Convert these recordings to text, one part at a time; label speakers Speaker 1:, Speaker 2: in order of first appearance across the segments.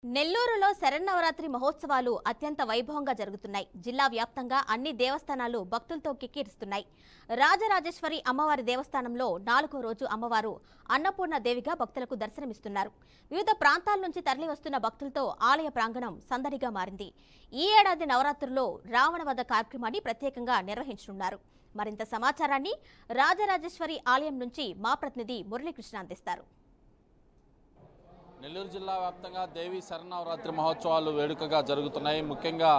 Speaker 1: నెల్లూరులో శరన్నవరాత్రి మహోత్సవాలు అత్యంత వైభవంగా జరుగుతున్నాయి. జిల్లా వ్యాప్తంగా అన్ని దేవస్థానాలు భక్తులతో కిక్కిరిస్తున్నాయి. రాజరాజేశ్వరి అమ్మవారి దేవస్థానంలో 4వ రోజు అమ్మవారు అన్నపూర్ణ దేవిగా భక్తులకు దర్శనమిస్తున్నారు. వివిధ ప్రాంతాల నుంచి తరలివస్తున్న భక్తులతో ఆలయ ప్రాంగణం సందడిగా మారింది. ఈ ఏడాది నవరాత్రుల్లో రావణ వధ కార్యక్రమాన్ని ప్రత్యేకంగా నిర్వహించనున్నారు. మరింత సమాచారాన్ని రాజరాజేశ్వరి ఆలయం నుంచి మా ప్రతినిధి మురళీకృష్ణ అందిస్తారు.
Speaker 2: నెల్లూరు జిల్లా వ్యాప్తంగా దేవి శరన్నవరాత్రి మహోత్సవాలు వేడుకగా జరుగుతున్నాయి. ముఖ్యంగా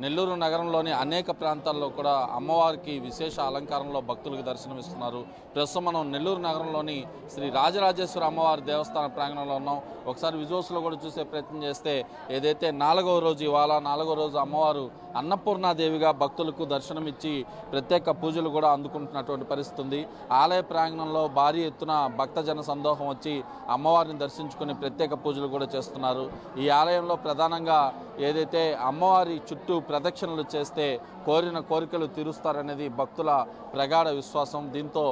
Speaker 2: నెల్లూరు నగరంలోని అనేక ప్రాంతాల్లో కూడా అమ్మవారికి విశేష అలంకారంలో భక్తులకు దర్శనమిస్తున్నారు. ప్రస్తుతం మనం నెల్లూరు నగరంలోని శ్రీ రాజరాజేశ్వరి అమ్మవారి దేవస్థాన ప్రాంగణంలో ఉన్నాం. ఒకసారి విజువల్స్లో కూడా చూసే ప్రయత్నం చేస్తే ఏదైతే 4వ రోజు ఇవాళ 4వ రోజు అమ్మవారు అన్నపూర్ణాదేవిగా భక్తులకు దర్శనమిచ్చి ప్రత్యేక పూజలు కూడా అందుకుంటున్నటువంటి పరిస్థితి ఉంది. ఆలయ ప్రాంగణంలో భారీ ఎత్తున భక్తజన సందోహం వచ్చి అమ్మవారిని దర్శించుకుని ప్రత్యేక పూజలు కూడా చేస్తున్నారు. ఈ ఆలయంలో ప్రధానంగా ఏదైతే అమ్మవారి చుట్టూ ప్రదక్షిణలు చేస్తే కోరిన కోరికలు తీరుస్తారనేది భక్తుల ప్రగాఢ విశ్వాసం. దీంతో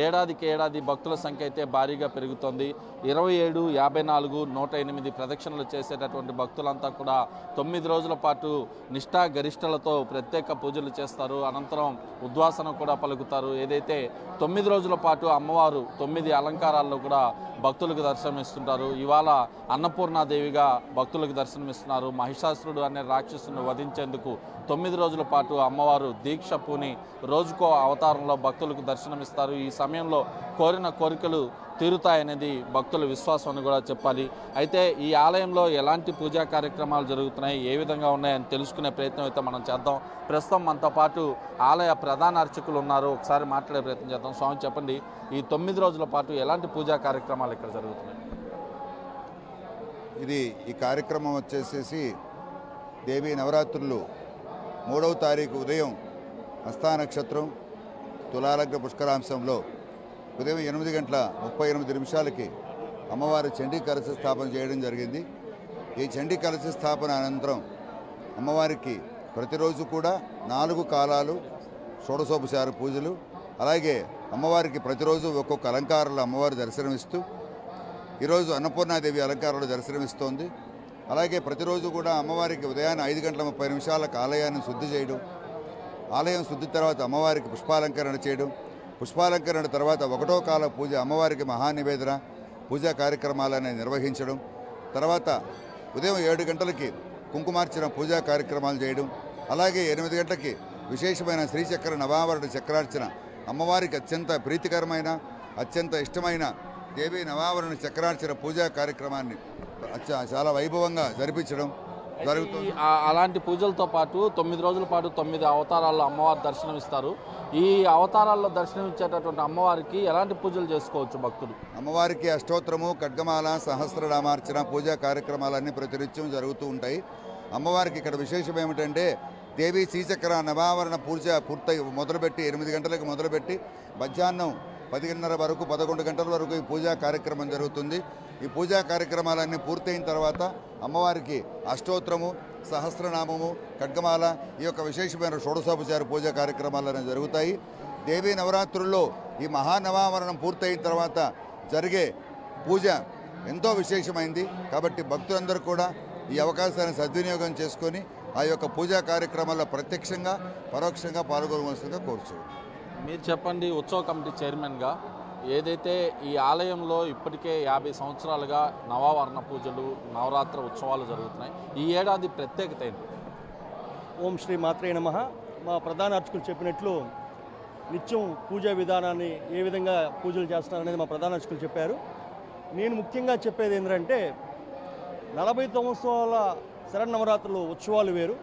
Speaker 2: ఏడాదికి ఏడాది భక్తుల సంఖ్య అయితే భారీగా పెరుగుతోంది. 27, 54, 108 ప్రదక్షిణలు చేసేటటువంటి భక్తులంతా కూడా 9 రోజుల పాటు నిష్ఠా గరిష్టలతో ప్రత్యేక పూజలు చేస్తారు. అనంతరం ఉద్వాసన కూడా పలుకుతారు. ఏదైతే 9 రోజుల పాటు అమ్మవారు 9 అలంకారాల్లో కూడా భక్తులకు దర్శనమిస్తుంటారు. ఇవాళ అన్నపూర్ణాదేవిగా భక్తులకు దర్శనమిస్తున్నారు. మహిషాసురుడు అనే రాక్షసుని వధించేందుకు 9 రోజుల పాటు అమ్మవారు దీక్ష పూని రోజుకో అవతారంలో భక్తులకు దర్శనమిస్తారు. ఈ సమయంలో కోరిన కోరికలు తీరుతాయనేది భక్తుల విశ్వాసం అని కూడా చెప్పాలి. అయితే ఈ ఆలయంలో ఎలాంటి పూజా కార్యక్రమాలు జరుగుతున్నాయి, ఏ విధంగా ఉన్నాయని తెలుసుకునే ప్రయత్నం అయితే మనం చేద్దాం. ప్రస్తుతం మనతో పాటు ఆలయ ప్రధాన అర్చకులు ఉన్నారు. ఒకసారి మాట్లాడే ప్రయత్నం చేద్దాం. స్వామి, చెప్పండి, ఈ 9 రోజుల పాటు ఎలాంటి పూజా కార్యక్రమాలు ఇక్కడ జరుగుతున్నాయి?
Speaker 3: ఈ కార్యక్రమం వచ్చేసేసి దేవీ నవరాత్రులు 3వ తారీఖు ఉదయం హస్తా నక్షత్రం తులాలగ్న పుష్కరాంశంలో ఉదయం 8:38 అమ్మవారి చండీ కలశ స్థాపన చేయడం జరిగింది. ఈ చండీ కలశ స్థాపన అనంతరం అమ్మవారికి ప్రతిరోజు కూడా 4 కాలాలు షోడశోపచార పూజలు, అలాగే అమ్మవారికి ప్రతిరోజు ఒక్కొక్క అలంకారంలో అమ్మవారి దర్శనమిస్తూ ఈరోజు అన్నపూర్ణాదేవి అలంకారంలో దర్శనమిస్తోంది. అలాగే ప్రతిరోజు కూడా అమ్మవారికి ఉదయాన్నే 5:30 ఆలయాన్ని శుద్ధి చేయడం, ఆలయం శుద్ధి తర్వాత అమ్మవారికి పుష్పాలంకరణ చేయడం, పుష్పాలంకరణ తర్వాత 1వ కాల పూజ అమ్మవారికి మహానివేదన పూజా కార్యక్రమాలను నిర్వహించడం, తర్వాత ఉదయం 7 గంటలకి కుంకుమార్చన పూజా కార్యక్రమాలు చేయడం, అలాగే 8 గంటలకి విశేషమైన శ్రీచక్ర నవావరణ చక్రార్చన అమ్మవారికి అత్యంత ప్రీతికరమైన అత్యంత ఇష్టమైన దేవీ నవావరణ చక్రార్చన పూజా కార్యక్రమాన్ని చాలా వైభవంగా జరిపించడం జరుగుతుంది.
Speaker 2: అలాంటి పూజలతో పాటు 9 రోజుల పాటు 9 అవతారాల్లో అమ్మవారి దర్శనమిస్తారు. ఈ అవతారాల్లో దర్శనమిచ్చేటటువంటి అమ్మవారికి ఎలాంటి పూజలు చేసుకోవచ్చు భక్తులు?
Speaker 3: అమ్మవారికి అష్టోత్తరము, ఖడ్గమాల, సహస్రనామార్చన పూజా కార్యక్రమాలన్నీ ప్రతినిత్యం జరుగుతూ ఉంటాయి. అమ్మవారికి ఇక్కడ విశేషం ఏమిటంటే దేవీ శ్రీచక్ర నవావరణ పూజ మొదలుపెట్టి 8 గంటలకు మొదలుపెట్టి మధ్యాహ్నం 10:30 వరకు 11 గంటల వరకు ఈ పూజా కార్యక్రమం జరుగుతుంది. ఈ పూజా కార్యక్రమాలన్నీ పూర్తయిన తర్వాత అమ్మవారికి అష్టోత్తరము, సహస్రనామము, ఖడ్గమాల ఈ యొక్క విశేషమైన షోడశోపచార పూజా కార్యక్రమాలన్నీ జరుగుతాయి. దేవీ నవరాత్రుల్లో ఈ మహానవావరణం పూర్తయిన తర్వాత జరిగే పూజ ఎంతో విశేషమైంది. కాబట్టి భక్తులందరూ కూడా ఈ అవకాశాన్ని సద్వినియోగం చేసుకొని ఆ యొక్క పూజా కార్యక్రమాల్లో ప్రత్యక్షంగా పరోక్షంగా పాల్గొనవలసిందిగా కోరుచున్నాను.
Speaker 2: మీరు చెప్పండి, ఉత్సవ కమిటీ చైర్మన్గా, ఏదైతే ఈ ఆలయంలో ఇప్పటికే 50 సంవత్సరాలుగా నవావరణ పూజలు, నవరాత్రి ఉత్సవాలు జరుగుతున్నాయి, ఈ ఏడాది ప్రత్యేకత ఏంటి?
Speaker 4: ఓం శ్రీ మాత్రే నమః. మా ప్రధాన అర్చకులు చెప్పినట్లు నిత్యం పూజా విధానాన్ని ఏ విధంగా పూజలు చేస్తున్నారనేది మా ప్రధాన అర్చకులు చెప్పారు. నేను ముఖ్యంగా చెప్పేది ఏంటంటే 40 సంవత్సరాల శరన్నవరాత్రులు ఉత్సవాలు వేరు,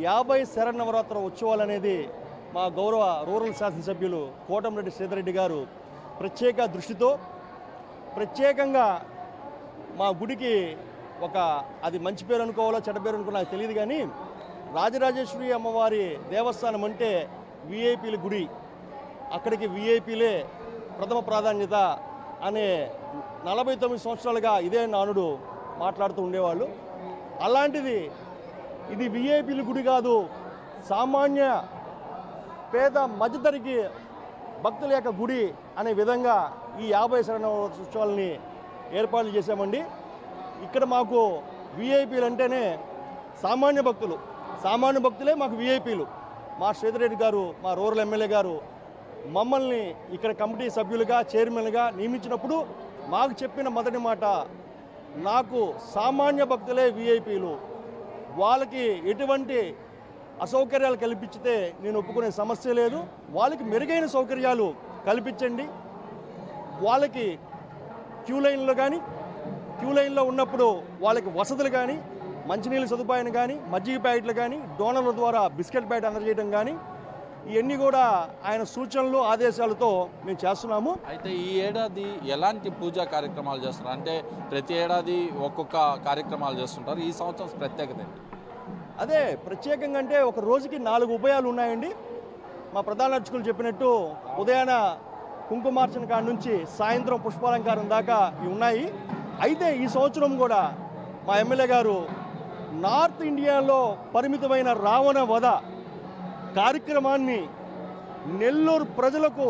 Speaker 4: 50 శరన్నవరాత్రుల ఉత్సవాలు అనేది మా గౌరవ రూరల్ శాసనసభ్యులు కోటంరెడ్డి శ్రీధర్రెడ్డి గారు ప్రత్యేక దృష్టితో ప్రత్యేకంగా మా గుడికి అది మంచి పేరు అనుకోవాలో చెడ్డ పేరు అనుకో నాకు తెలియదు, కానీ రాజరాజేశ్వరి అమ్మవారి దేవస్థానం అంటే విఐపీల గుడి, అక్కడికి విఐపీలే ప్రథమ ప్రాధాన్యత అనే 49 సంవత్సరాలుగా ఇదే నానుడు మాట్లాడుతూ ఉండేవాళ్ళు. అలాంటిది ఇది విఐపీల గుడి కాదు, సామాన్య పేద మధ్యతరగతి భక్తుల యొక్క గుడి అనే విధంగా ఈ 50 శరన్నవరాత్రి ఉత్సవాలని ఏర్పాట్లు చేశామండి. ఇక్కడ మాకు విఐపీలు అంటేనే సామాన్య భక్తులే మాకు విఐపీలు. మా శ్రీధర్ రెడ్డి గారు, మా రూరల్ ఎమ్మెల్యే గారు మమ్మల్ని ఇక్కడ కమిటీ సభ్యులుగా, చైర్మన్గా నియమించినప్పుడు మాకు చెప్పిన మొదటి మాట, నాకు సామాన్య భక్తులే విఐపీలు, వాళ్ళకి ఎటువంటి అసౌకర్యాలు కల్పించితే నేను ఒప్పుకునే సమస్య లేదు, వాళ్ళకి మెరుగైన సౌకర్యాలు కల్పించండి, వాళ్ళకి క్యూ లైన్లో ఉన్నప్పుడు వాళ్ళకి వసతులు కానీ, మంచినీళ్ళ సదుపాయాన్ని కానీ, మజ్జిగ ప్యాకెట్లు కానీ, డోనర్ల ద్వారా బిస్కెట్ ప్యాకెట్ అందజేయడం కానీ, ఇవన్నీ కూడా ఆయన సూచనలు, ఆదేశాలతో మేము చేస్తున్నాము.
Speaker 2: అయితే ఈ ఏడాది ఎలాంటి పూజా కార్యక్రమాలు చేస్తున్నారు? అంటే ప్రతి ఏడాది ఒక్కొక్క కార్యక్రమాలు చేస్తుంటారు, ఈ సంవత్సరం ప్రత్యేకత ఏంటి?
Speaker 4: అదే ప్రత్యేకంగా అంటే ఒక రోజుకి 4 ఉభయాలు ఉన్నాయండి. మా ప్రధాన అర్చకులు చెప్పినట్టు ఉదయాన కుంకుమార్చన కాడ నుంచి సాయంత్రం పుష్పాలంకారం దాకా ఇవి ఉన్నాయి. అయితే ఈ సంవత్సరం కూడా మా ఎమ్మెల్యే గారు నార్త్ ఇండియాలో పరిమితమైన రావణ వధ కార్యక్రమాన్ని నెల్లూరు ప్రజలకు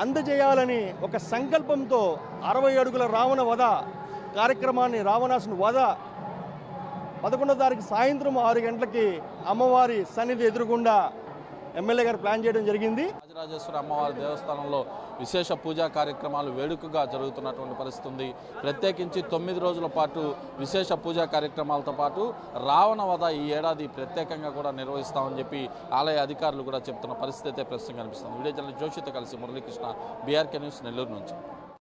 Speaker 4: అందజేయాలని ఒక సంకల్పంతో 60 అడుగుల రావణ వధ కార్యక్రమాన్ని, రావణాసుని వధ 11వ తారీఖు సాయంత్రం 6 గంటలకి అమ్మవారి సన్నిధి ఎదురుగుండా ఎమ్మెల్యే గారు ప్లాన్ చేయడం జరిగింది.
Speaker 2: రాజరాజేశ్వరి అమ్మవారి దేవస్థానంలో విశేష పూజా కార్యక్రమాలు వేడుకగా జరుగుతున్నటువంటి పరిస్థితి ఉంది. ప్రత్యేకించి 9 రోజుల పాటు విశేష పూజా కార్యక్రమాలతో పాటు రావణ వధ ఈ ఏడాది ప్రత్యేకంగా కూడా నిర్వహిస్తామని చెప్పి ఆలయ అధికారులు కూడా చెప్తున్న పరిస్థితి అయితే ప్రస్తుతం కనిపిస్తుంది. వీడియో జర్నలిస్ట్ జోషితో కలిసి మురళీకృష్ణ, బీఆర్కే న్యూస్, నెల్లూరు నుంచి.